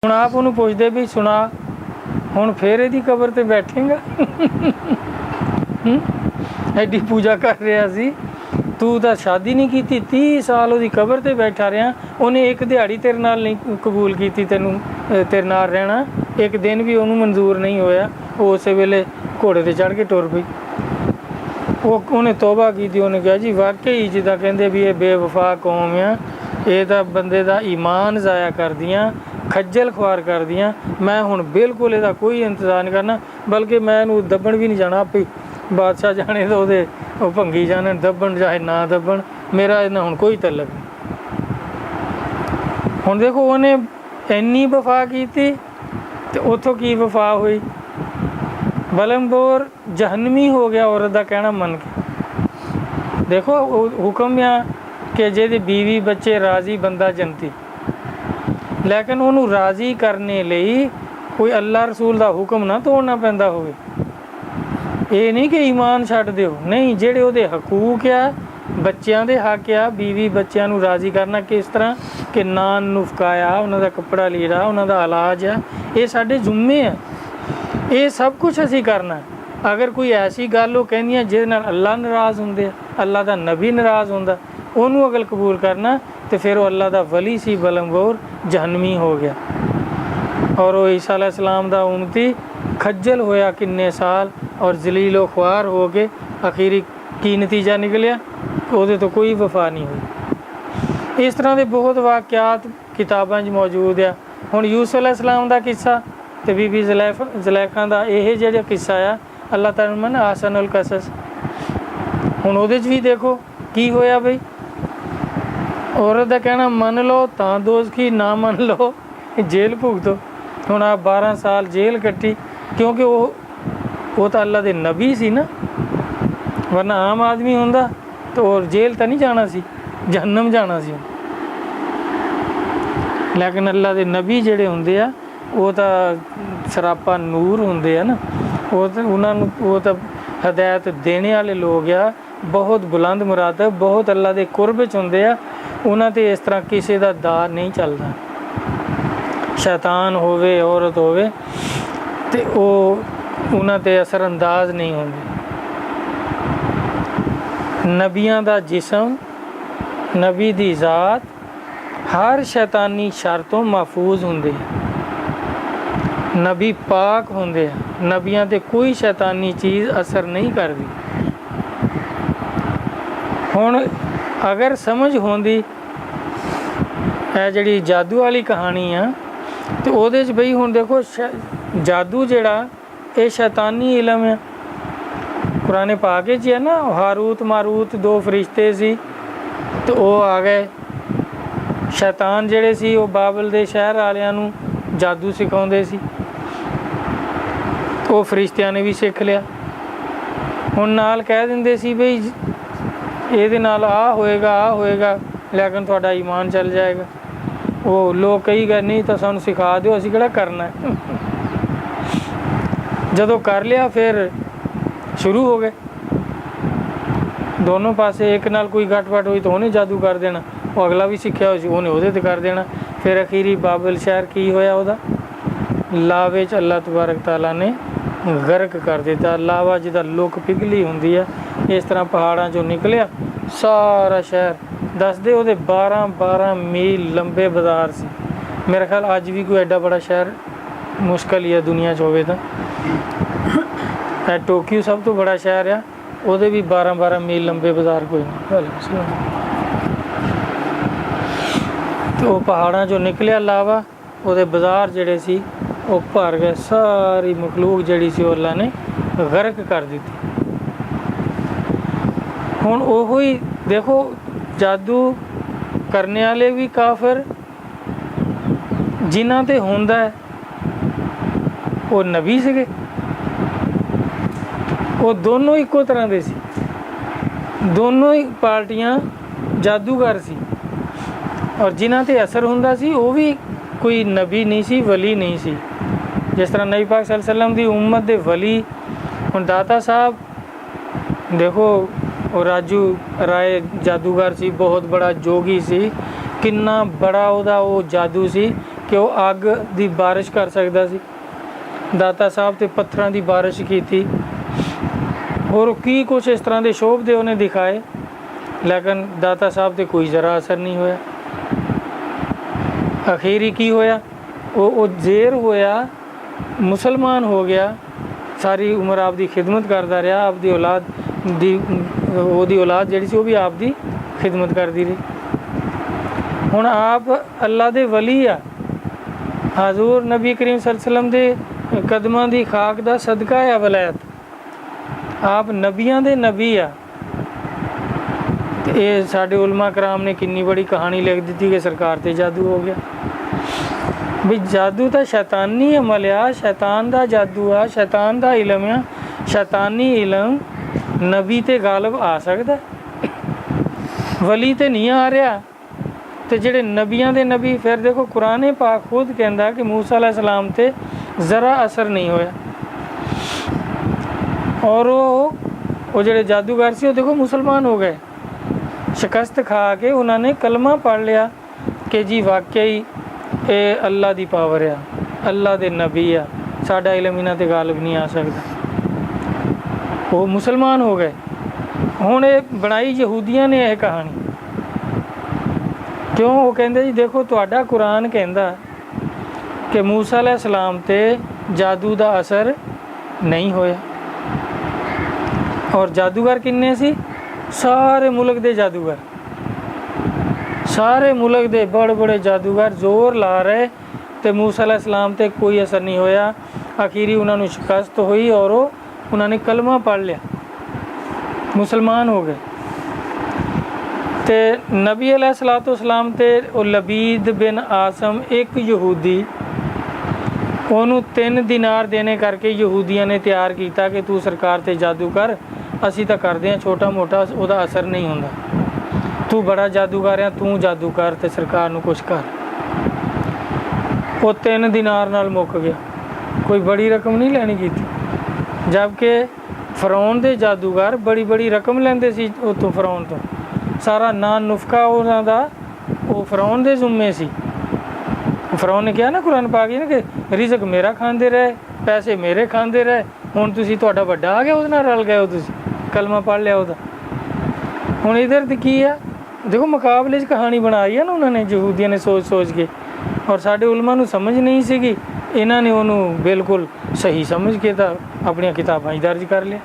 ਹੁਣ ਆਪ ਉਹਨੂੰ ਪੁੱਛਦੇ ਵੀ ਸੁਣਾ ਹੁਣ ਫਿਰ ਇਹਦੀ ਕਬਰ ਤੇ ਬੈਠੇਗਾ ਐਡੀ ਪੂਜਾ ਕਰ ਰਿਹਾ ਸੀ, ਤੂੰ ਤਾਂ ਸ਼ਾਦੀ ਨਹੀਂ ਕੀਤੀ, 30 ਸਾਲ ਉਹਦੀ ਕਬਰ ਤੇ ਬੈਠਾ ਰਿਹਾ, ਉਹਨੇ ਇੱਕ ਦਿਹਾੜੀ ਤੇਰੇ ਨਾਲ ਨਹੀਂ ਕਬੂਲ ਕੀਤੀ ਤੈਨੂੰ ਤੇਰੇ ਨਾਲ ਰਹਿਣਾ, ਇੱਕ ਦਿਨ ਵੀ ਉਹਨੂੰ ਮਨਜ਼ੂਰ ਨਹੀਂ ਹੋਇਆ। ਉਹ ਉਸੇ ਵੇਲੇ ਘੋੜੇ ਤੇ ਚੜ੍ਹ ਕੇ ਟੁਰ ਪਈ। ਉਹਨੇ ਤੋਬਾ ਕੀਤੀ, ਉਹਨੇ ਕਿਹਾ ਜੀ ਵਾਕਈ ਜਿੱਦਾਂ ਕਹਿੰਦੇ ਵੀ ਇਹ ਬੇਵਫਾ ਕੌਮ ਆ, ਇਹ ਤਾਂ ਬੰਦੇ ਦਾ ਈਮਾਨ ਜ਼ਾਇਆ ਕਰਦੀਆਂ, ਖੱਜਲ ਖੁਆਰ ਕਰਦੀਆਂ। ਮੈਂ ਹੁਣ ਬਿਲਕੁਲ ਇਹਦਾ ਕੋਈ ਇੰਤਜ਼ਾਰ ਨਹੀਂ ਕਰਨਾ, ਬਲਕਿ ਮੈਂ ਇਹਨੂੰ ਦੱਬਣ ਵੀ ਨਹੀਂ ਜਾਣਾ, ਆਪੇ ਬਾਦਸ਼ਾਹ ਜਾਣੇ ਤਾਂ ਉਹਦੇ ਉਹ ਭੰਗੀ ਜਾਣ, ਦੱਬਣ ਚਾਹੇ ਨਾ ਦੱਬਣ, ਮੇਰਾ ਇਹਨਾਂ ਹੁਣ ਕੋਈ ਤਲਕ ਨਹੀਂ। ਹੁਣ ਦੇਖੋ ਉਹਨੇ ਇੰਨੀ ਵਫਾ ਕੀਤੀ ਤੇ ਉੱਥੋਂ ਕੀ ਵਫਾ ਹੋਈ, ਬਲਮਬੋਰ ਜਹਨਮੀ ਹੋ ਗਿਆ ਔਰਤ ਦਾ ਕਹਿਣਾ ਮੰਨ ਕੇ। ਦੇਖੋ ਹੁਕਮ ਆ ਕਿ ਜਿਹਦੀ ਬੀਵੀ ਬੱਚੇ ਰਾਜ਼ੀ ਬੰਦਾ ਜੰਤੀ, ਲੇਕਿਨ ਉਹਨੂੰ ਰਾਜ਼ੀ ਕਰਨੇ ਲਈ ਕੋਈ ਅੱਲਾ ਰਸੂਲ ਦਾ ਹੁਕਮ ਨਾ ਤੋੜਨਾ ਪੈਂਦਾ ਹੋਵੇ। ਇਹ ਨਹੀਂ ਕਿ ਈਮਾਨ ਛੱਡ ਦਿਓ, ਨਹੀਂ, ਜਿਹੜੇ ਉਹਦੇ ਹਕੂਕ ਆ, ਬੱਚਿਆਂ ਦੇ ਹੱਕ ਆ, ਬੀਵੀ ਬੱਚਿਆਂ ਨੂੰ ਰਾਜ਼ੀ ਕਰਨਾ ਕਿਸ ਤਰ੍ਹਾਂ ਕਿ ਨਾਨ ਨੁਫਕਾਇਆ, ਉਹਨਾਂ ਦਾ ਕੱਪੜਾ ਲੀੜਾ, ਉਹਨਾਂ ਦਾ ਇਲਾਜ ਆ, ਇਹ ਸਾਡੇ ਜੁੰਮੇ ਆ, ਇਹ ਸਭ ਕੁਛ ਅਸੀਂ ਕਰਨਾ। ਅਗਰ ਕੋਈ ਐਸੀ ਗੱਲ ਉਹ ਕਹਿੰਦੀਆਂ ਜਿਹਦੇ ਨਾਲ ਅੱਲਾ ਨਾਰਾਜ਼ ਹੁੰਦੇ ਆ, ਅੱਲਾ ਦਾ ਨਬੀ ਨਾਰਾਜ਼ ਹੁੰਦਾ, ਉਹਨੂੰ ਅਗਰ ਕਬੂਲ ਕਰਨਾ ਤੇ ਫਿਰ ਉਹ ਅੱਲਾ ਦਾ ਵਲੀ ਸੀ, ਬਲਮਬੋਰ ਜਹਨਮੀ ਹੋ ਗਿਆ। ਔਰ ਉਹ ਈਸਾ अलैहिस्सलाम ਦਾ ਉਮਤੀ ਖੱਜਲ ਹੋਇਆ ਕਿੰਨੇ ਸਾਲ ਔਰ ਜ਼ਲੀਲੋ ख्वार ਹੋ ਕੇ ਅਖੀਰੀ ਕੀ ਨਤੀਜਾ ਨਿਕਲਿਆ, ਉਹਦੇ ਤੋਂ ਕੋਈ ਵਫਾ ਨਹੀਂ ਹੋਈ। ਇਸ ਤਰ੍ਹਾਂ ਦੇ ਬਹੁਤ ਵਾਕਿਆਤ ਕਿਤਾਬਾਂ 'ਚ ਮੌਜੂਦ ਆ। ਹੁਣ ਯੂਸੁਫ अलैहिस्सलाम ਦਾ ਕਿੱਸਾ ਤੇ ਬੀਬੀ ਜ਼ੁਲੈਖਾ ਦਾ ਇਹ ਜਿਹੜਾ ਕਿੱਸਾ ਆ, ਅੱਲਾਹ ਤਾਲਾ ਮਨ ਆਸਨੁਲ ਕਸਸ। ਹੁਣ ਉਹਦੇ 'ਚ ਵੀ ਦੇਖੋ ਕੀ ਹੋਇਆ ਬਈ, औरत का कहना मन लो तो दोज़खी, ना मन लो जेल भुगतो। ਹੁਣ ਆ 12 ਸਾਲ ਜੇਲ੍ਹ ਕੱਟੀ ਕਿਉਂਕਿ ਉਹ ਤਾਂ ਅੱਲਾ ਦੇ ਨਬੀ ਸੀ ਨਾ, ਵਰਨਾ ਆਮ ਆਦਮੀ ਹੁੰਦਾ ਤਾਂ ਉਹ ਜੇਲ੍ਹ ਤਾਂ ਨਹੀਂ ਜਾਣਾ ਸੀ, ਜਹੰਨਮ ਜਾਣਾ ਸੀ। ਲੇਕਿਨ ਅੱਲਾ ਦੇ ਨਬੀ ਜਿਹੜੇ ਹੁੰਦੇ ਆ ਉਹ ਤਾਂ ਸਰਾਪਾ ਨੂਰ ਹੁੰਦੇ ਆ ਨਾ, ਉਹ ਤਾਂ ਉਹਨਾਂ ਨੂੰ ਉਹ ਤਾਂ ਹਦਾਇਤ ਦੇਣੇ ਵਾਲੇ ਲੋਕ ਆ, ਬਹੁਤ ਬੁਲੰਦ ਮੁਰਾਤਬ, ਬਹੁਤ ਅੱਲਾ ਦੇ ਕੁਰਬ ਵਿੱਚ ਹੁੰਦੇ ਆ। ਉਹਨਾਂ 'ਤੇ ਇਸ ਤਰ੍ਹਾਂ ਕਿਸੇ ਦਾ ਦਾਅ ਨਹੀਂ ਚੱਲਦਾ। ਸ਼ੈਤਾਨ ਹੋਵੇ, ਔਰਤ ਹੋਵੇ, ਤੇ ਉਹ ਉਹਨਾਂ 'ਤੇ ਅਸਰ ਅੰਦਾਜ਼ ਨਹੀਂ ਹੁੰਦੇ। ਨਬੀਆਂ ਦਾ ਜਿਸਮ, ਨਬੀ ਦੀ ਜ਼ਾਤ ਹਰ ਸ਼ੈਤਾਨੀ ਸ਼ਰ ਤੋਂ ਮਹਿਫੂਜ਼ ਹੁੰਦੇ ਆ। ਨਬੀ ਪਾਕ ਹੁੰਦੇ ਆ, ਨਬੀਆਂ 'ਤੇ ਕੋਈ ਸ਼ੈਤਾਨੀ ਚੀਜ਼ ਅਸਰ ਨਹੀਂ ਕਰਦੀ। ਹੁਣ ਅਗਰ ਸਮਝ ਹੁੰਦੀ ਇਹ ਜਿਹੜੀ ਜਾਦੂ ਵਾਲੀ ਕਹਾਣੀ ਆ, ਤੇ ਉਹਦੇ 'ਚ ਬਈ ਹੁਣ ਦੇਖੋ ਜਾਦੂ ਜਿਹੜਾ ਇਹ ਸ਼ੈਤਾਨੀ ਇਲਮ ਆ। ਕੁਰਾਨ ਪਾਕ 'ਚ ਹੈ ਨਾ, ਹਾਰੂਤ ਮਾਰੂਤ 2 ਫਰਿਸ਼ਤੇ ਸੀ ਤੇ ਉਹ ਆ ਗਏ। ਸ਼ੈਤਾਨ ਜਿਹੜੇ ਸੀ ਉਹ ਬਾਬਲ ਦੇ ਸ਼ਹਿਰ ਵਾਲਿਆਂ ਨੂੰ ਜਾਦੂ ਸਿਖਾਉਂਦੇ ਸੀ, ਉਹ ਫਰਿਸ਼ਤਿਆਂ ਨੇ ਵੀ ਸਿੱਖ ਲਿਆ। ਹੁਣ ਨਾਲ ਕਹਿ ਦਿੰਦੇ ਸੀ ਬਈ ਇਹਦੇ ਨਾਲ ਆ ਹੋਏਗਾ, ਲੇਕਿਨ ਤੁਹਾਡਾ ਈਮਾਨ ਚੱਲ ਜਾਏਗਾ। ਉਹ ਲੋਕ ਕਈ ਗਏ ਨਹੀਂ ਤਾਂ ਸਾਨੂੰ ਸਿਖਾ ਦਿਓ, ਅਸੀਂ ਕਿਹੜਾ ਕਰਨਾ। ਜਦੋਂ ਕਰ ਲਿਆ ਫਿਰ ਸ਼ੁਰੂ ਹੋ ਗਏ ਦੋਨੋਂ ਪਾਸੇ। ਇੱਕ ਨਾਲ ਕੋਈ ਗੱਠ-ਵੱਠ ਹੋਈ ਤਾਂ ਉਹਨੇ ਜਾਦੂ ਕਰ ਦੇਣਾ, ਉਹ ਅਗਲਾ ਵੀ ਸਿੱਖਿਆ ਹੋਇਆ ਸੀ ਉਹਨੇ ਉਹਦੇ 'ਤੇ ਕਰ ਦੇਣਾ। ਫਿਰ ਅਖੀਰੀ ਬਾਬਲ ਸ਼ਹਿਰ ਕੀ ਹੋਇਆ, ਉਹਦਾ ਲਾਵੇ 'ਚ ਅੱਲਾਹ ਤਬਾਰਕ ਤਾਲਾ ਨੇ ਗਰਕ ਕਰ ਦਿੱਤਾ। ਲਾਵਾ ਜਿਹਦਾ ਲੁੱਕ ਪਿਘਲੀ ਹੁੰਦੀ ਆ, ਇਸ ਤਰ੍ਹਾਂ ਪਹਾੜਾਂ 'ਚੋਂ ਨਿਕਲਿਆ ਸਾਰਾ ਸ਼ਹਿਰ। ਦੱਸਦੇ ਉਹਦੇ 12 ਮੀਲ ਲੰਬੇ ਬਾਜ਼ਾਰ ਸੀ। ਮੇਰਾ ਖਿਆਲ ਅੱਜ ਵੀ ਕੋਈ ਐਡਾ ਬੜਾ ਸ਼ਹਿਰ ਮੁਸ਼ਕਿਲ ਹੀ ਹੈ ਦੁਨੀਆ 'ਚ ਹੋਵੇ ਤਾਂ। ਇਹ ਟੋਕੀਓ ਸਭ ਤੋਂ ਬੜਾ ਸ਼ਹਿਰ ਆ, ਉਹਦੇ ਵੀ 12 ਮੀਲ ਲੰਬੇ ਬਾਜ਼ਾਰ ਕੋਈ ਨਹੀਂ। ਤੇ ਉਹ ਪਹਾੜਾਂ 'ਚੋਂ ਨਿਕਲਿਆ ਲਾਵਾ, ਉਹਦੇ ਬਾਜ਼ਾਰ ਜਿਹੜੇ ਸੀ ਉਹ ਭਰ ਗਏ। ਸਾਰੀ ਮਖਲੂਕ ਜਿਹੜੀ ਸੀ ਉਹ ਅੱਲਾ ਨੇ ਗਰਕ ਕਰ ਦਿੱਤੀ। ਹੁਣ ਉਹੋ ਹੀ ਦੇਖੋ, ਜਾਦੂ ਕਰਨੇ ਵਾਲੇ ਵੀ ਕਾਫਰ, ਜਿਨ੍ਹਾਂ 'ਤੇ ਹੁੰਦਾ ਉਹ ਨਬੀ ਸੀਗੇ। ਉਹ ਦੋਨੋਂ ਇੱਕੋ ਤਰ੍ਹਾਂ ਦੇ ਸੀ, ਦੋਨੋਂ ਹੀ ਪਾਰਟੀਆਂ ਜਾਦੂਗਰ ਸੀ। ਔਰ ਜਿਨ੍ਹਾਂ 'ਤੇ ਅਸਰ ਹੁੰਦਾ ਸੀ ਉਹ ਵੀ ਕੋਈ ਨਬੀ ਨਹੀਂ ਸੀ, ਵਲੀ ਨਹੀਂ ਸੀ। ਜਿਸ ਤਰ੍ਹਾਂ ਨਬੀ ਪਾਕ ਸੱਲੱਲਾਹੁ ਅਲੈहि ਵਸੱਲਮ ਦੀ ਉਮਤ ਦੇ ਵਲੀ, ਹੁਣ ਦਾਤਾ ਸਾਹਿਬ ਦੇਖੋ, ਉਹ ਰਾਜੂ ਰਾਏ ਜਾਦੂਗਰ ਸੀ, ਬਹੁਤ ਬੜਾ ਜੋਗੀ ਸੀ, ਕਿੰਨਾ ਬੜਾ ਉਹਦਾ ਉਹ ਜਾਦੂ ਸੀ ਕਿ ਉਹ ਅੱਗ ਦੀ ਬਾਰਿਸ਼ ਕਰ ਸਕਦਾ ਸੀ। ਦਾਤਾ ਸਾਹਿਬ ਤੇ ਪੱਥਰਾਂ ਦੀ ਬਾਰਿਸ਼ ਕੀਤੀ, ਹੋਰ ਕੀ ਕੁਛ ਇਸ ਤਰ੍ਹਾਂ ਦੇ ਸ਼ੋਭਦੇ ਉਹਨੇ ਦਿਖਾਏ, ਲੇਕਿਨ ਦਾਤਾ ਸਾਹਿਬ ਤੇ ਕੋਈ ਜ਼ਰਾ ਅਸਰ ਨਹੀਂ ਹੋਇਆ। ਅਖੀਰੀ ਕੀ ਹੋਇਆ, ਉਹ ਜ਼ੇਰ ਹੋਇਆ, ਮੁਸਲਮਾਨ ਹੋ ਗਿਆ, ਸਾਰੀ ਉਮਰ ਆਪ ਦੀ ਖਿਦਮਤ ਕਰਦਾ ਰਿਹਾ, ਆਪਦੀ ਔਲਾਦ ਦੀ ਉਹਦੀ ਔਲਾਦ ਜਿਹੜੀ ਸੀ ਉਹ ਵੀ ਆਪ ਦੀ ਖਿਦਮਤ ਕਰਦੀ ਰਹੀ। ਹੁਣ ਆਪ ਅੱਲਾ ਦੇ ਵਲੀ ਆ, ਹਜ਼ੂਰ ਨਬੀ ਕਰੀਮ ਸੱਲੱਲਾਹੁ ਅਲੈहि ਵਸੱਲਮ ਦੇ ਕਦਮਾਂ ਦੀ ਖਾਕ ਦਾ ਸਦਕਾ ਆ ਵਲਾਇਤ, ਆਪ ਨਬੀਆਂ ਦੇ ਨਬੀ ਆ। ਤੇ ਇਹ ਸਾਡੇ ਉਲਮਾ ਕਰਾਮ ਨੇ ਕਿੰਨੀ ਬੜੀ ਕਹਾਣੀ ਲਿਖ ਦਿੱਤੀ ਕਿ ਸਰਕਾਰ ਤੇ ਜਾਦੂ ਹੋ ਗਿਆ। ਵੀ ਜਾਦੂ ਤਾਂ ਸ਼ੈਤਾਨੀ ਅਮਲ ਆ, ਸ਼ੈਤਾਨ ਦਾ ਜਾਦੂ ਆ, ਸ਼ੈਤਾਨ ਦਾ ਇਲਮ ਆ। ਸ਼ੈਤਾਨੀ ਇਲਮ ਨਬੀ ਤੇ ਗਾਲਬ ਆ ਸਕਦਾ, ਵਲੀ ਤੇ ਨਹੀਂ ਆ ਰਿਹਾ। ਤੇ ਜਿਹੜੇ ਨਬੀਆਂ ਦੇ ਨਬੀ, ਫਿਰ ਦੇਖੋ ਕੁਰਾਨ ਪਾਕ ਖੁਦ ਕਹਿੰਦਾ ਕਿ ਮੂਸਾ अलैहिस्सलाम ਤੇ ਜ਼ਰਾ ਅਸਰ ਨਹੀਂ ਹੋਇਆ। ਔਰ ਉਹ ਜਿਹੜੇ ਜਾਦੂਗਰ ਸੀ ਉਹ ਦੇਖੋ ਮੁਸਲਮਾਨ ਹੋ ਗਏ, ਸ਼ਿਕਸਤ ਖਾ ਕੇ ਉਹਨਾਂ ਨੇ ਕਲਮਾ ਪੜ੍ਹ ਲਿਆ ਕਿ ਜੀ ਵਾਕਈ ਇਹ ਅੱਲਾ ਦੀ ਪਾਵਰ ਆ, ਅੱਲਾ ਦੇ ਨਬੀ ਆ, ਸਾਡਾ ਇਲਮ ਇਹਨਾਂ ਤੇ ਗਾਲਬ ਨਹੀਂ ਆ ਸਕਦਾ। ਉਹ ਮੁਸਲਮਾਨ ਹੋ ਗਏ। ਹੁਣ ਇਹ ਬਣਾਈ ਯਹੂਦੀਆਂ ਨੇ ਇਹ ਕਹਾਣੀ, ਕਿਉਂ? ਉਹ ਕਹਿੰਦੇ ਜੀ ਦੇਖੋ ਤੁਹਾਡਾ ਕੁਰਾਨ ਕਹਿੰਦਾ ਕਿ ਮੂਸਾ अलैहिस्सलाम ਤੇ ਜਾਦੂ ਦਾ ਅਸਰ ਨਹੀਂ ਹੋਇਆ। ਔਰ ਜਾਦੂਗਰ ਕਿੰਨੇ ਸੀ? ਸਾਰੇ ਮੁਲਕ ਦੇ ਜਾਦੂਗਰ, ਸਾਰੇ ਮੁਲਕ ਦੇ ਬੜੇ ਬੜੇ ਜਾਦੂਗਰ ਜ਼ੋਰ ਲਾ ਰਹੇ ਤੇ ਮੂਸਾ अलैहिस्सलाम ਤੇ ਕੋਈ ਅਸਰ ਨਹੀਂ ਹੋਇਆ। ਅਖੀਰੀ ਉਹਨਾਂ ਨੂੰ ਸ਼ਿਕਸਤ ਹੋਈ ਔਰ ਉਹਨਾਂ ਨੇ ਕਲਮਾ ਪੜ੍ਹ ਲਿਆ, ਮੁਸਲਮਾਨ ਹੋ ਗਏ। ਤੇ ਨਬੀ अलैहिस्सलाम ਤੇ ਉਹ ਲਬੀਦ ਬਿਨ ਆਸਮ ਇੱਕ ਯਹੂਦੀ, ਉਹਨੂੰ 3 ਦਿਨਾਰ ਦੇਣੇ ਕਰਕੇ ਯਹੂਦੀਆਂ ਨੇ ਤਿਆਰ ਕੀਤਾ ਕਿ ਤੂੰ ਸਰਕਾਰ ਤੇ ਜਾਦੂ ਕਰ, ਅਸੀਂ ਤਾਂ ਕਰਦੇ ਹਾਂ ਛੋਟਾ ਮੋਟਾ, ਉਹਦਾ ਅਸਰ ਨਹੀਂ ਹੁੰਦਾ, ਤੂੰ ਬੜਾ ਜਾਦੂਗਰ ਆ, ਤੂੰ ਜਾਦੂ ਕਰ ਤੇ ਸਰਕਾਰ ਨੂੰ ਕੁਛ ਕਰ। ਉਹ 3 ਦਿਨਾਰ ਨਾਲ ਮੁੱਕ ਗਿਆ, ਕੋਈ ਬੜੀ ਰਕਮ ਨਹੀਂ ਲੈਣੀ ਕੀਤੀ। ਜਦਕਿ ਫਰੌਨ ਦੇ ਜਾਦੂਗਰ ਬੜੀ ਬੜੀ ਰਕਮ ਲੈਂਦੇ ਸੀ ਉੱਥੋਂ, ਫਰੌਨ ਤੋਂ ਸਾਰਾ ਨਾਂ ਨੁਫਕਾ ਉਹਨਾਂ ਦਾ ਉਹ ਫਰੌਨ ਦੇ ਜ਼ਿੰਮੇ ਸੀ। ਫਰੌਨ ਨੇ ਕਿਹਾ ਨਾ ਕੁਰਾਨ ਪਾਕ ਨਾ ਕਿ ਰਿਜ਼ਕ ਮੇਰਾ ਖਾਂਦੇ ਰਹੇ, ਪੈਸੇ ਮੇਰੇ ਖਾਂਦੇ ਰਹੇ, ਹੁਣ ਤੁਸੀਂ ਤੁਹਾਡਾ ਵੱਡਾ ਆ ਗਿਆ ਉਹਦੇ ਨਾਲ ਰਲ ਗਏ ਹੋ, ਤੁਸੀਂ ਕਲਮਾ ਪੜ੍ਹ ਲਿਆ ਉਹਦਾ। ਹੁਣ ਇਧਰ ਤੇ ਕੀ ਆ, ਦੇਖੋ ਮੁਕਾਬਲੇ 'ਚ ਕਹਾਣੀ ਬਣਾਈ ਆ ਨਾ ਉਹਨਾਂ ਨੇ, ਯਹੂਦੀਆਂ ਨੇ ਸੋਚ ਸੋਚ ਕੇ। ਔਰ ਸਾਡੇ ਉਲਮਾ ਨੂੰ ਸਮਝ ਨਹੀਂ ਸੀਗੀ, ਇਹਨਾਂ ਨੇ ਉਹਨੂੰ ਬਿਲਕੁਲ ਸਹੀ ਸਮਝ ਕੇ ਤਾਂ ਆਪਣੀਆਂ ਕਿਤਾਬਾਂ 'ਚ ਦਰਜ ਕਰ ਲਿਆ।